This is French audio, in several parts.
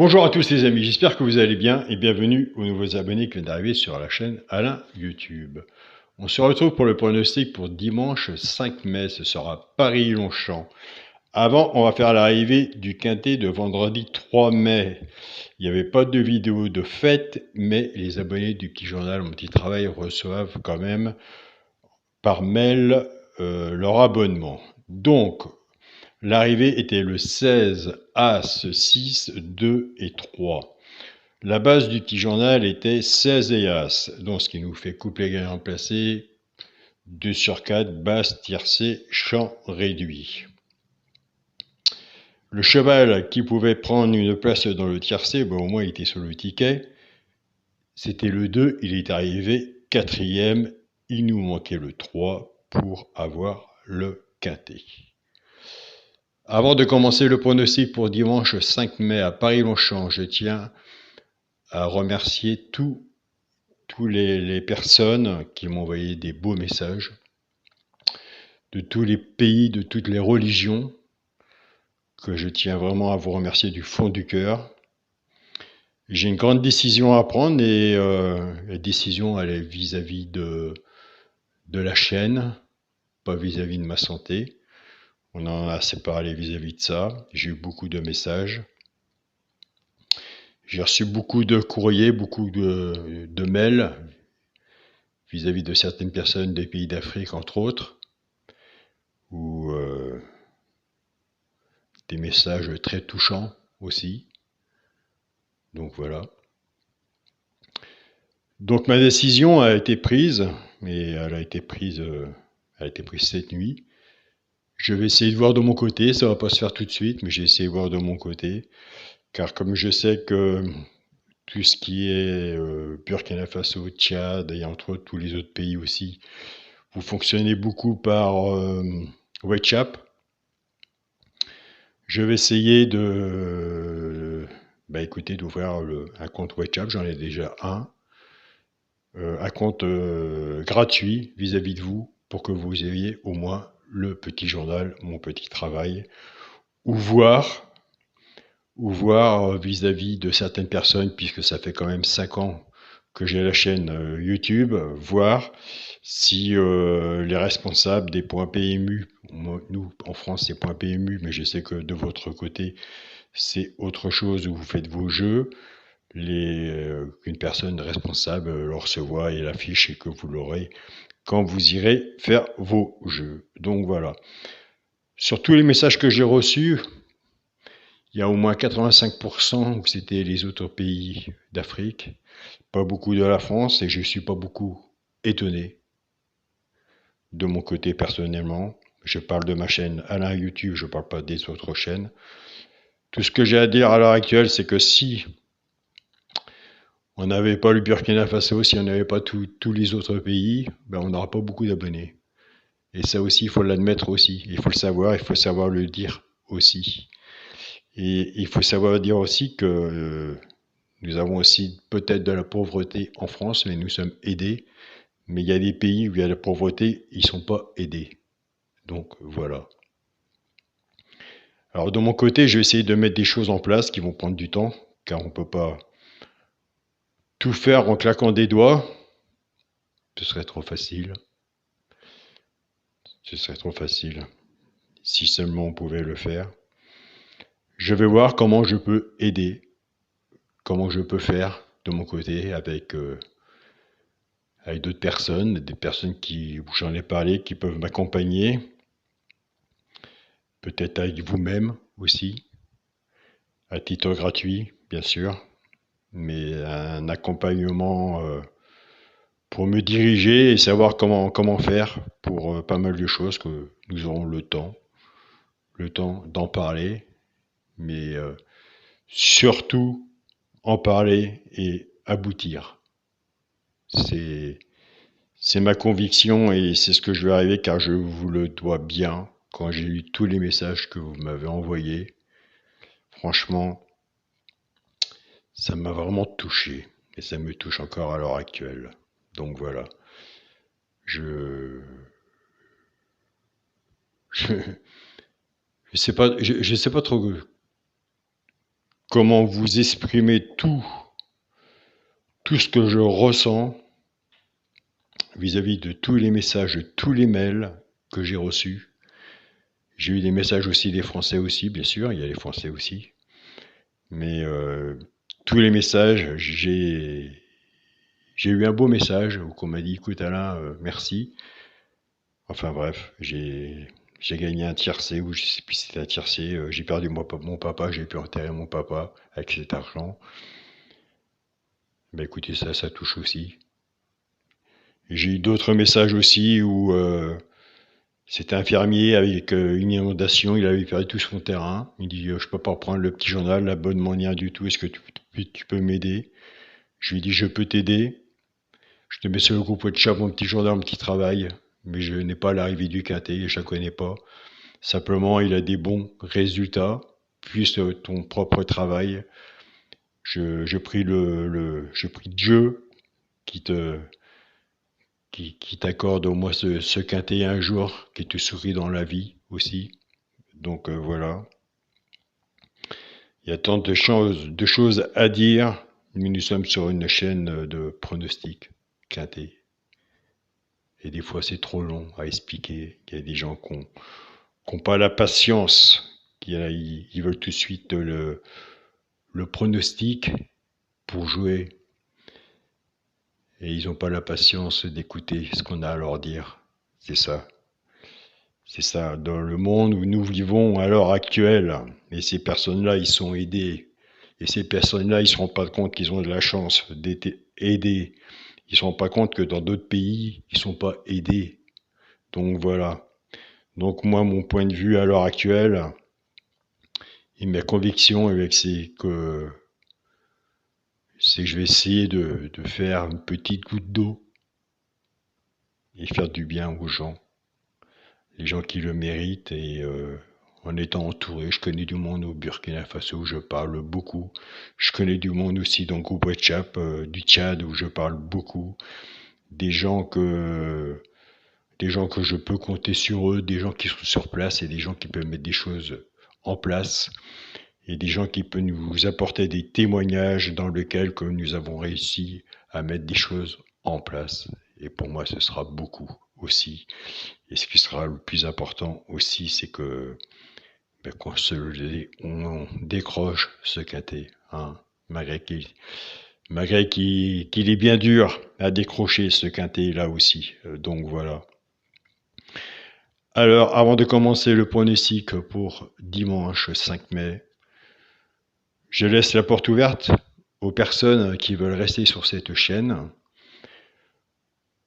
Bonjour à tous les amis, j'espère que vous allez bien et bienvenue aux nouveaux abonnés qui viennent d'arriver sur la chaîne Alain YouTube. On se retrouve pour le pronostic pour dimanche 5 mai, ce sera Paris-Longchamp. Avant, on va faire l'arrivée du quintet de vendredi 3 mai. Il n'y avait pas de vidéo de fête, mais les abonnés du Petit Journal, mon petit travail, reçoivent quand même par mail leur abonnement. Donc, l'arrivée était le 16, As, 6, 2 et 3. La base du petit journal était 16 et As, donc ce qui nous fait couplet gagnant placé, 2 sur 4, basse, tiercé, champ réduit. Le cheval qui pouvait prendre une place dans le tiercé, au moins il était sur le ticket, c'était le 2, il est arrivé 4e, il nous manquait le 3 pour avoir le quintet. Avant de commencer le pronostic pour dimanche 5 mai à Paris-Longchamp, je tiens à remercier toutes les personnes qui m'ont envoyé des beaux messages de tous les pays, de toutes les religions, que je tiens vraiment à vous remercier du fond du cœur. J'ai une grande décision à prendre et la décision elle est vis-à-vis de la chaîne, pas vis-à-vis de ma santé. On en a assez parlé vis-à-vis de ça. J'ai eu beaucoup de messages. J'ai reçu beaucoup de courriers, beaucoup de mails vis-à-vis de certaines personnes des pays d'Afrique, entre autres, ou des messages très touchants aussi. Donc voilà. Donc ma décision a été prise, et elle a été prise cette nuit. Je vais essayer de voir de mon côté, ça va pas se faire tout de suite, mais j'ai essayé de voir de mon côté, car comme je sais que tout ce qui est Burkina Faso, Tchad et entre autres tous les autres pays aussi, vous fonctionnez beaucoup par WhatsApp. Je vais essayer d'ouvrir un compte WhatsApp, j'en ai déjà un compte gratuit vis-à-vis de vous pour que vous ayez au moins le petit journal, mon petit travail, ou voir vis-à-vis de certaines personnes, puisque ça fait quand même 5 ans que j'ai la chaîne YouTube, voir si les responsables des points PMU, nous en France c'est points PMU, mais je sais que de votre côté c'est autre chose où vous faites vos jeux, qu'une personne responsable le recevoir et l'affiche et que vous l'aurez quand vous irez faire vos jeux. Donc voilà. Sur tous les messages que j'ai reçus, il y a au moins 85% où c'était les autres pays d'Afrique, pas beaucoup de la France, et je ne suis pas beaucoup étonné de mon côté personnellement. Je parle de ma chaîne Alain YouTube, je ne parle pas des autres chaînes. Tout ce que j'ai à dire à l'heure actuelle, c'est que si on n'avait pas le Burkina Faso, si on n'avait pas tous les autres pays, on n'aura pas beaucoup d'abonnés. Et ça aussi, il faut l'admettre aussi. Il faut le savoir le dire aussi. Et il faut savoir dire aussi que nous avons aussi peut-être de la pauvreté en France, mais nous sommes aidés. Mais il y a des pays où il y a de la pauvreté, ils ne sont pas aidés. Donc voilà. Alors de mon côté, je vais essayer de mettre des choses en place qui vont prendre du temps, car on ne peut pas tout faire en claquant des doigts. Ce serait trop facile. Ce serait trop facile. Si seulement on pouvait le faire. Je vais voir comment je peux aider, comment je peux faire de mon côté avec d'autres personnes, des personnes qui, j'en ai parlé, qui peuvent m'accompagner, peut-être avec vous-même aussi, à titre gratuit, bien sûr, mais un accompagnement pour me diriger et savoir comment faire pour pas mal de choses que nous aurons le temps d'en parler, mais surtout en parler et aboutir. C'est ma conviction et c'est ce que je vais arriver car je vous le dois bien. Quand j'ai lu tous les messages que vous m'avez envoyés, franchement, ça m'a vraiment touché et ça me touche encore à l'heure actuelle. Donc voilà, je sais pas trop comment vous exprimer tout ce que je ressens vis-à-vis de tous les messages, de tous les mails que j'ai reçus. J'ai eu des messages aussi des Français aussi, bien sûr, il y a les Français aussi. Mais tous les messages, j'ai eu un beau message où on m'a dit, écoute Alain, merci. Enfin bref, j'ai gagné un tiercé, ou je sais plus si c'était un tiercé, j'ai perdu mon papa, j'ai pu enterrer mon papa avec cet argent. Ben écoutez, ça touche aussi. J'ai eu d'autres messages aussi où c'était un fermier avec une inondation, il avait perdu tout son terrain. Il dit, je peux pas reprendre le petit journal, l'abonnement n'y a rien du tout, est-ce que tu peux m'aider? Je lui ai dit, je peux t'aider. Je te mets sur le groupe WhatsApp, mon petit journal, mon petit travail, mais je n'ai pas l'arrivée du quintet, je la connais pas. Simplement, il a des bons résultats, puisque ton propre travail. Je prie je prie Dieu qui qui t'accorde au moins ce quintet un jour, qui te sourit dans la vie aussi. Donc voilà. Il y a tant de choses à dire, mais nous sommes sur une chaîne de pronostics quintet. Et des fois, c'est trop long à expliquer. Il y a des gens qui n'ont pas la patience, ils veulent tout de suite le pronostic pour jouer. Et ils n'ont pas la patience d'écouter ce qu'on a à leur dire. C'est ça. C'est ça. Dans le monde où nous vivons à l'heure actuelle, et ces personnes-là, ils sont aidés. Et ces personnes-là, ils ne se rendent pas compte qu'ils ont de la chance d'être aidés. Ils ne se rendent pas compte que dans d'autres pays, ils ne sont pas aidés. Donc voilà. Donc moi, mon point de vue à l'heure actuelle, et ma conviction c'est que je vais essayer de faire une petite goutte d'eau et faire du bien aux gens. Les gens qui le méritent et en étant entouré, je connais du monde au Burkina Faso où je parle beaucoup. Je connais du monde aussi dans le groupe WhatsApp du Tchad où je parle beaucoup. Des gens que je peux compter sur eux, des gens qui sont sur place et des gens qui peuvent mettre des choses en place et des gens qui peuvent nous apporter des témoignages dans lesquels que nous avons réussi à mettre des choses en place. Et pour moi, ce sera beaucoup aussi. Et ce qui sera le plus important aussi, c'est que on décroche ce quintet, hein, malgré qu'il est bien dur à décrocher ce quintet là aussi. Donc voilà. Alors, avant de commencer le pronostic pour dimanche 5 mai, je laisse la porte ouverte aux personnes qui veulent rester sur cette chaîne.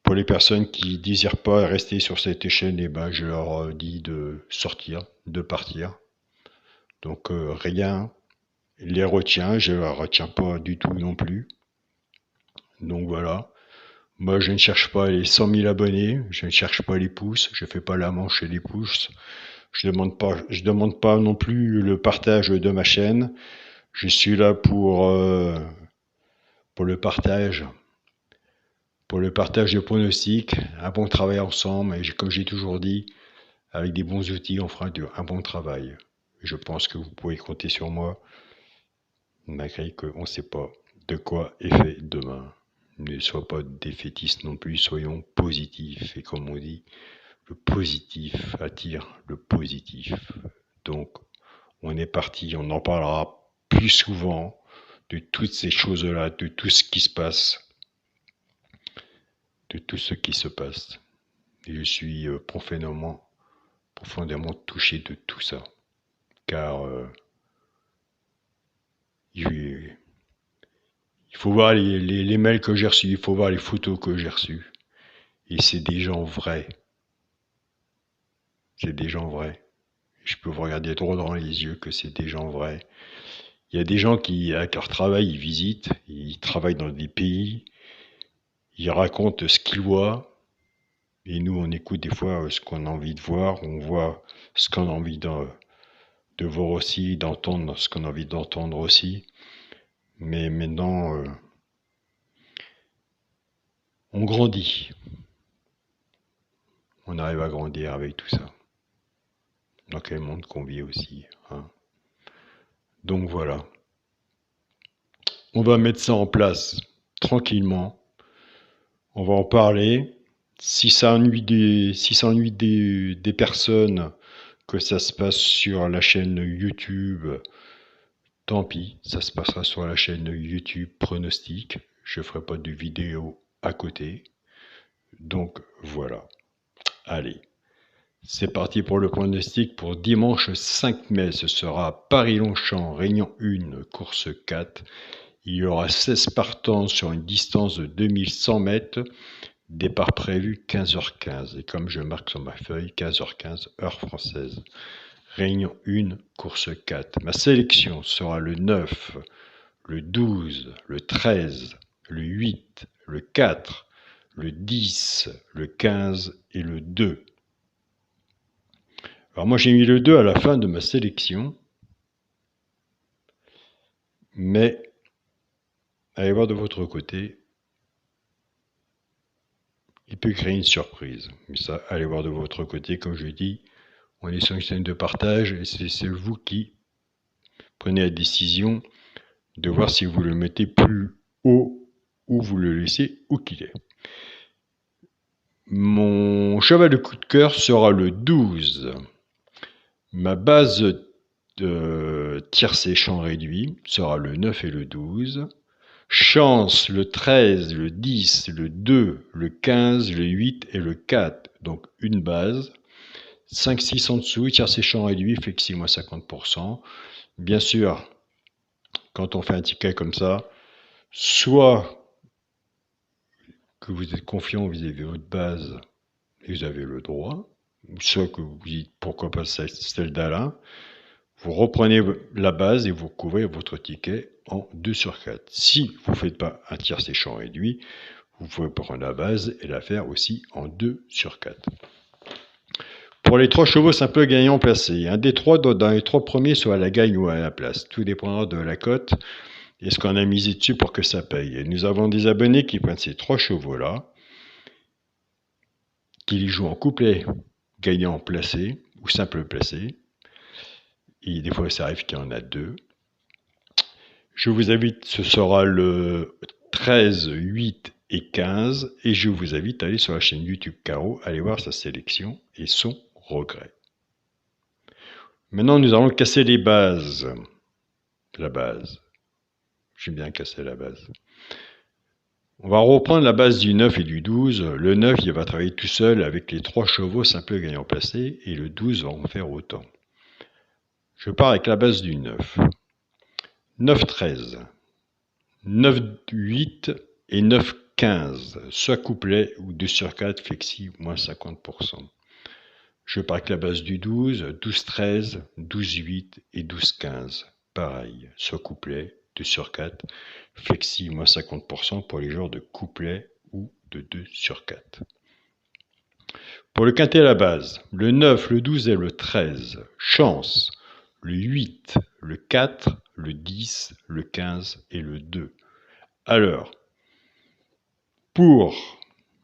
Pour les personnes qui ne désirent pas rester sur cette chaîne, eh ben, je leur dis de sortir, de partir. Donc rien les retient, je ne les retiens pas du tout non plus. Donc voilà. Moi, je ne cherche pas les 100 000 abonnés, je ne cherche pas les pouces, je ne fais pas la manche et les pouces. Je demande pas non plus le partage de ma chaîne. Je suis là pour le partage. Pour le partage de pronostics, un bon travail ensemble, et comme j'ai toujours dit, avec des bons outils, on fera un bon travail. Je pense que vous pouvez compter sur moi, malgré qu'on ne sait pas de quoi est fait demain. Ne soyez pas défaitistes non plus, soyons positifs. Et comme on dit, le positif attire le positif. Donc, on est parti, on en parlera plus souvent de toutes ces choses-là, de tout ce qui se passe. De tout ce qui se passe. Et je suis profondément touché de tout ça. Car il faut voir les mails que j'ai reçus, il faut voir les photos que j'ai reçues. Et c'est des gens vrais. C'est des gens vrais. Je peux vous regarder droit dans les yeux que c'est des gens vrais. Il y a des gens qui, avec leur travail, ils visitent, ils travaillent dans des pays, ils racontent ce qu'ils voient, et nous, on écoute des fois ce qu'on a envie de voir, on voit ce qu'on a envie de voir aussi, d'entendre ce qu'on a envie d'entendre aussi. Mais maintenant, on grandit. On arrive à grandir avec tout ça. Dans quel monde qu'on vit aussi. Hein. Donc voilà. On va mettre ça en place tranquillement. On va en parler. Si ça ennuie des personnes que ça se passe sur la chaîne YouTube, tant pis, ça se passera sur la chaîne YouTube Pronostic. Je ferai pas de vidéo à côté. Donc voilà. Allez, c'est parti pour le pronostic pour dimanche 5 mai. Ce sera Paris-Longchamp, Réunion 1, course 4. Il y aura 16 partants sur une distance de 2100 mètres. Départ prévu 15h15. Et comme je marque sur ma feuille, 15h15, heure française. Réunion 1, course 4. Ma sélection sera le 9, le 12, le 13, le 8, le 4, le 10, le 15 et le 2. Alors moi j'ai mis le 2 à la fin de ma sélection, mais allez voir de votre côté, il peut créer une surprise. Mais ça, allez voir de votre côté, comme je dis, on est sur une chaîne de partage et c'est vous qui prenez la décision de voir si vous le mettez plus haut ou vous le laissez où qu'il est. Mon cheval de coup de cœur sera le 12. Ma base de tiercé champ réduit sera le 9 et le 12. Chance, le 13, le 10, le 2, le 15, le 8 et le 4. Donc une base. 5-6 en dessous, tiercé champ réduit, flexi moins 50%. Bien sûr, quand on fait un ticket comme ça, soit que vous êtes confiant vis-à-vis de votre base et vous avez le droit, soit que vous dites pourquoi pas celle d'Alain, vous reprenez la base et vous couvrez votre ticket en 2 sur 4. Si vous ne faites pas un tiercé champ réduit, vous pouvez prendre la base et la faire aussi en 2 sur 4. Pour les 3 chevaux simples gagnants placés, un des 3 dans les 3 premiers soit à la gagne ou à la place. Tout dépendra de la cote et ce qu'on a misé dessus pour que ça paye. Et nous avons des abonnés qui prennent ces 3 chevaux-là, qui les jouent en couplet gagnant placé ou simple placé. Et des fois, ça arrive qu'il y en a 2. Je vous invite, ce sera le 13, 8 et 15. Et je vous invite à aller sur la chaîne YouTube Caro, aller voir sa sélection et son regret. Maintenant, nous allons casser les bases. La base. J'aime bien casser la base. On va reprendre la base du 9 et du 12. Le 9, il va travailler tout seul avec les 3 chevaux simples gagnants placés. Et le 12 va en faire autant. Je pars avec la base du 9. 9-13, 9-8 et 9-15, soit couplet ou 2 sur 4, flexi, moins 50%. Je pars avec la base du 12, 12-13, 12-8 et 12-15. Pareil, soit couplet, 2 sur 4, flexi, moins 50% pour les joueurs de couplet ou de 2 sur 4. Pour le quintet à la base, le 9, le 12 et le 13, chance, le 8, le 4, le 10, le 15 et le 2. Alors, pour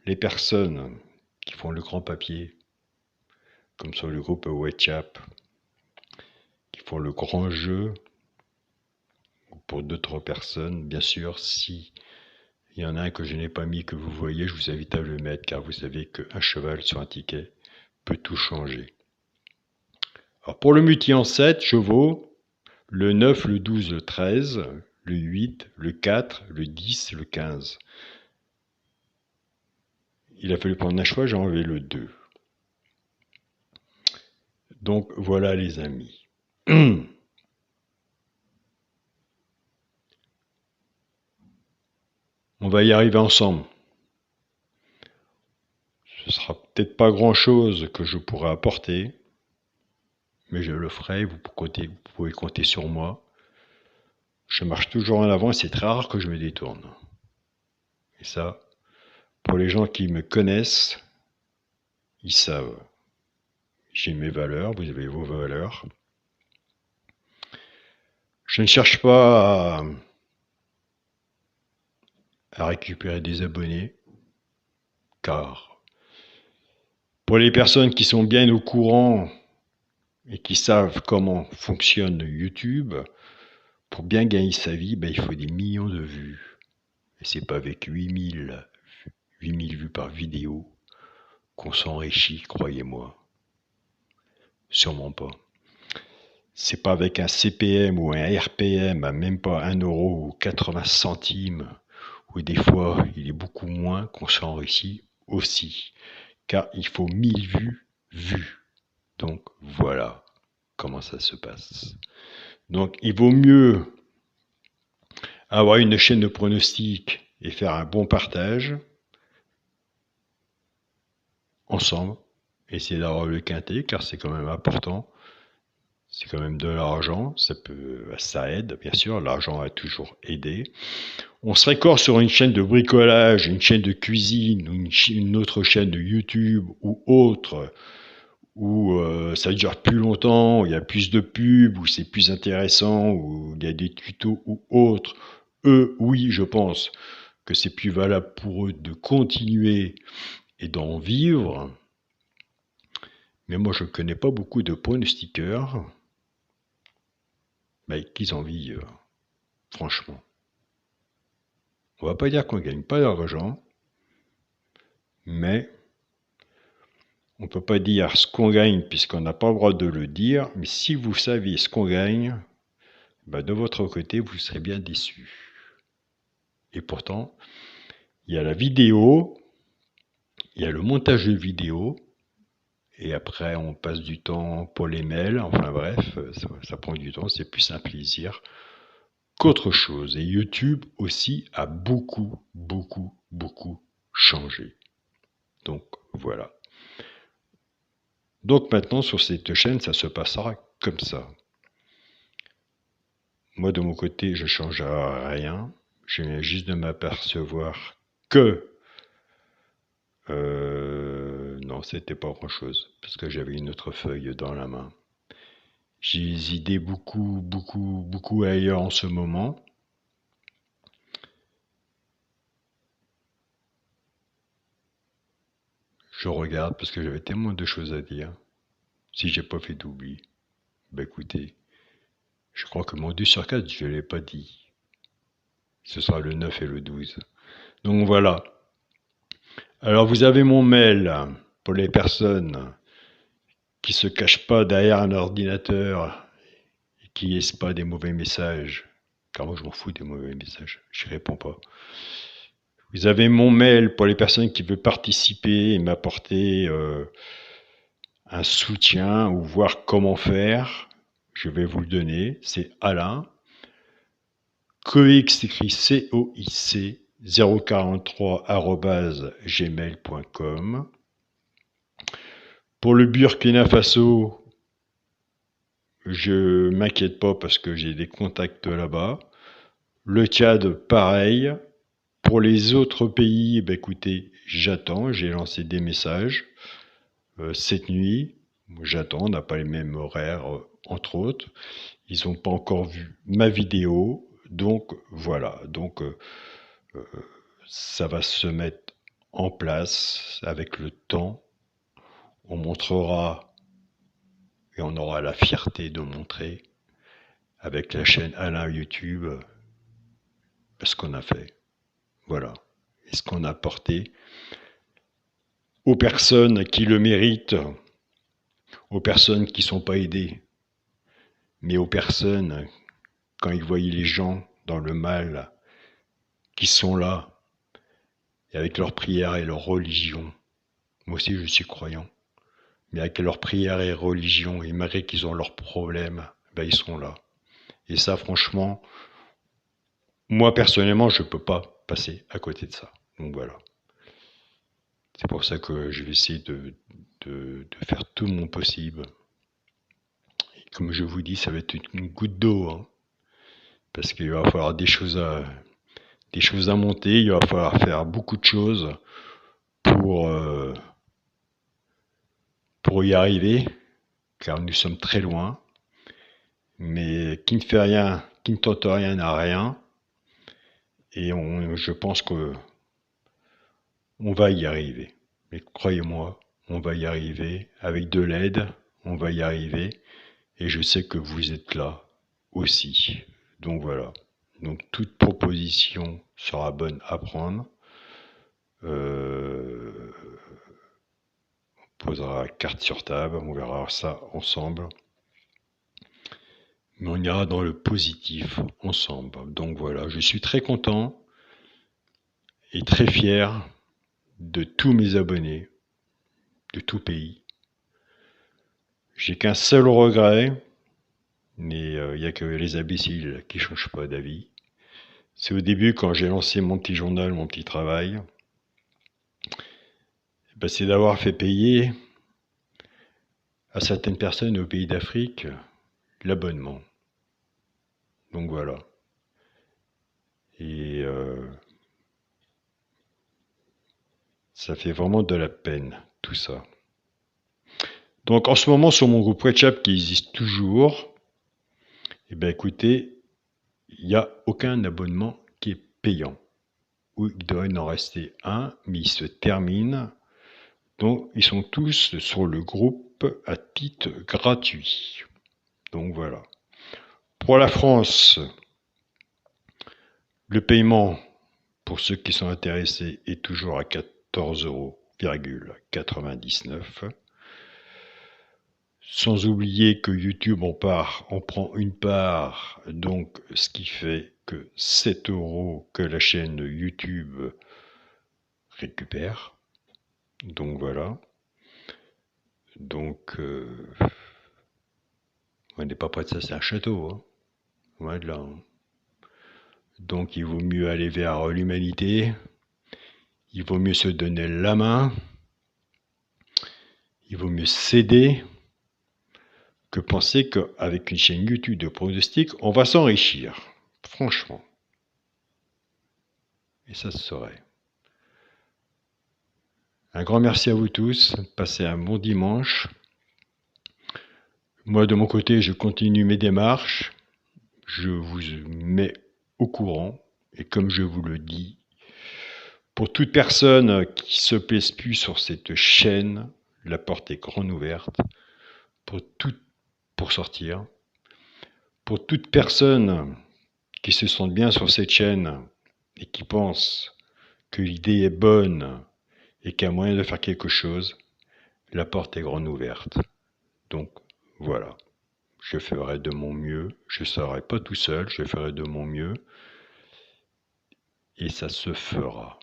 les personnes qui font le grand papier, comme sur le groupe WhatsApp, qui font le grand jeu, ou pour d'autres personnes, bien sûr, si il y en a un que je n'ai pas mis, que vous voyez, je vous invite à le mettre, car vous savez qu'un cheval sur un ticket peut tout changer. Alors pour le multi en 7 chevaux, le 9, le 12, le 13, le 8, le 4, le 10, le 15. Il a fallu prendre un choix, j'ai enlevé le 2. Donc voilà les amis. On va y arriver ensemble. Ce sera peut-être pas grand-chose que je pourrai apporter, mais je le ferai, vous pouvez compter sur moi. Je marche toujours en avant et c'est très rare que je me détourne. Et ça, pour les gens qui me connaissent, ils savent. J'ai mes valeurs, vous avez vos valeurs. Je ne cherche pas à récupérer des abonnés, car pour les personnes qui sont bien au courant et qui savent comment fonctionne YouTube, pour bien gagner sa vie, ben, il faut des millions de vues. Et c'est pas avec 8000 vues par vidéo qu'on s'enrichit, croyez-moi. Sûrement pas. C'est pas avec un CPM ou un RPM à même pas 1 euro ou 80 centimes, ou des fois il est beaucoup moins, qu'on s'enrichit aussi. Car il faut 1000 vues. Donc voilà comment ça se passe. Donc il vaut mieux avoir une chaîne de pronostic et faire un bon partage ensemble. Essayer d'avoir le quintet, car c'est quand même important. C'est quand même de l'argent, ça aide, bien sûr, l'argent a toujours aidé. On se récorde sur une chaîne de bricolage, une chaîne de cuisine, ou une autre chaîne de YouTube ou autre, où ça dure plus longtemps, où il y a plus de pubs, où c'est plus intéressant, où il y a des tutos ou autres. Eux, oui, je pense que c'est plus valable pour eux de continuer et d'en vivre. Mais moi, je ne connais pas beaucoup de pronostiqueurs qui en vivent, franchement. On va pas dire qu'on ne gagne pas d'argent, mais on ne peut pas dire ce qu'on gagne puisqu'on n'a pas le droit de le dire. Mais si vous saviez ce qu'on gagne, de votre côté, vous serez bien déçu. Et pourtant, il y a la vidéo, il y a le montage de vidéo, et après on passe du temps pour les mails, enfin bref, ça prend du temps, c'est plus un plaisir qu'autre chose. Et YouTube aussi a beaucoup changé. Donc voilà. Donc maintenant sur cette chaîne, ça se passera comme ça. Moi de mon côté, je ne changerai rien. Je viens juste de m'apercevoir que non, c'était pas grand chose, parce que j'avais une autre feuille dans la main. J'ai les idées beaucoup ailleurs en ce moment. Je regarde parce que j'avais tellement de choses à dire. Si j'ai pas fait d'oubli, écoutez, je crois que mon 2 sur 4, je l'ai pas dit. Ce sera le 9 et le 12. Donc voilà. Alors vous avez mon mail pour les personnes qui se cachent pas derrière un ordinateur et qui laissent pas des mauvais messages. Car moi je m'en fous des mauvais messages, je réponds pas. Vous avez mon mail pour les personnes qui veulent participer et m'apporter un soutien ou voir comment faire. Je vais vous le donner. C'est Alain. Coix écrit COIC 043@gmail.com. Pour le Burkina Faso, je m'inquiète pas parce que j'ai des contacts là-bas. Le Tchad, pareil. Pour les autres pays, écoutez, j'attends, j'ai lancé des messages cette nuit. J'attends, on n'a pas les mêmes horaires, entre autres. Ils n'ont pas encore vu ma vidéo. Donc voilà, donc ça va se mettre en place avec le temps. On montrera et on aura la fierté de montrer avec la chaîne Alain YouTube ce qu'on a fait. Voilà. Et ce qu'on a apporté aux personnes qui le méritent, aux personnes qui ne sont pas aidées, mais aux personnes, quand ils voient les gens dans le mal, qui sont là, et avec leur prière et leur religion. Moi aussi je suis croyant, mais avec leur prière et religion, et malgré qu'ils ont leurs problèmes, ils sont là. Et ça franchement, moi personnellement je ne peux pas passer à côté de ça. Donc voilà. C'est pour ça que je vais essayer de faire tout mon possible. Et comme je vous dis, ça va être une goutte d'eau, hein, parce qu'il va falloir des choses à monter, il va falloir faire beaucoup de choses pour y arriver, car nous sommes très loin. Mais qui ne fait rien, qui ne tente rien n'a rien. Et je pense que on va y arriver. Mais croyez-moi, on va y arriver. Avec de l'aide, on va y arriver. Et je sais que vous êtes là aussi. Donc voilà. Donc toute proposition sera bonne à prendre. On posera carte sur table, on verra ça ensemble. Mais on ira dans le positif ensemble. Donc voilà, je suis très content et très fier de tous mes abonnés, de tout pays. J'ai qu'un seul regret, mais il n'y a que les imbéciles qui ne changent pas d'avis. C'est au début, quand j'ai lancé mon petit journal, mon petit travail, c'est d'avoir fait payer à certaines personnes au pays d'Afrique l'abonnement. Donc voilà. Et ça fait vraiment de la peine, tout ça. Donc en ce moment, sur mon groupe WhatsApp qui existe toujours, écoutez, il n'y a aucun abonnement qui est payant. Ou il doit en rester un, mais il se termine. Donc ils sont tous sur le groupe à titre gratuit. Donc voilà. Pour la France, le paiement, pour ceux qui sont intéressés, est toujours à 14,99 €. Sans oublier que YouTube on prend une part, donc ce qui fait que 7 € que la chaîne YouTube récupère. Donc voilà. Donc on n'est pas près de ça, c'est un château. Hein. Loin de là. Hein. Donc il vaut mieux aller vers l'humanité. Il vaut mieux se donner la main. Il vaut mieux s'aider que penser qu'avec une chaîne YouTube de pronostic, on va s'enrichir. Franchement. Et ça se saurait. Un grand merci à vous tous. Passez un bon dimanche. Moi, de mon côté, je continue mes démarches. Je vous mets au courant. Et comme je vous le dis, pour toute personne qui se plaise plus sur cette chaîne, la porte est grande ouverte pour sortir. Pour toute personne qui se sente bien sur cette chaîne et qui pense que l'idée est bonne et qu'il y a moyen de faire quelque chose, la porte est grande ouverte. Donc voilà, je ferai de mon mieux, je ne serai pas tout seul, je ferai de mon mieux et ça se fera.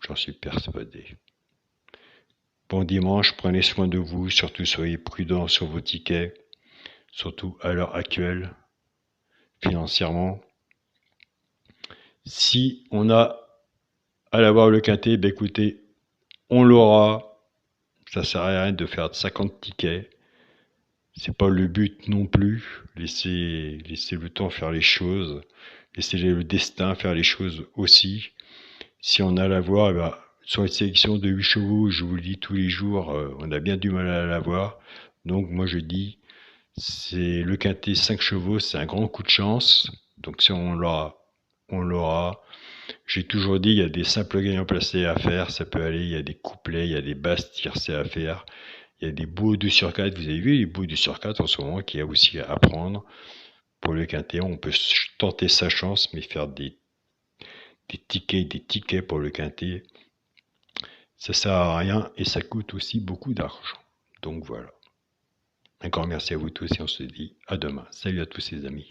J'en suis persuadé. Bon dimanche, prenez soin de vous, surtout soyez prudents sur vos tickets, surtout à l'heure actuelle, financièrement. Si on a à l'avoir le quintet, écoutez, on l'aura. Ça sert à rien de faire 50 tickets. C'est pas le but non plus. Laissez le temps faire les choses. Laissez le destin faire les choses aussi. Si on a à l'avoir, sur une sélection de 8 chevaux, je vous le dis tous les jours, on a bien du mal à l'avoir. Donc moi je dis, c'est le quintet 5 chevaux, c'est un grand coup de chance. Donc si on l'aura, on l'aura. J'ai toujours dit, il y a des simples gagnants placés à faire, ça peut aller, il y a des couplets, il y a des basses tiercées à faire, il y a des beaux 2 sur 4, vous avez vu les beaux 2 sur 4 en ce moment, qu'il y a aussi à prendre. Pour le quintet, on peut tenter sa chance, mais faire des tickets pour le quintet, ça sert à rien et ça coûte aussi beaucoup d'argent. Donc voilà. Encore merci à vous tous et on se dit à demain. Salut à tous les amis.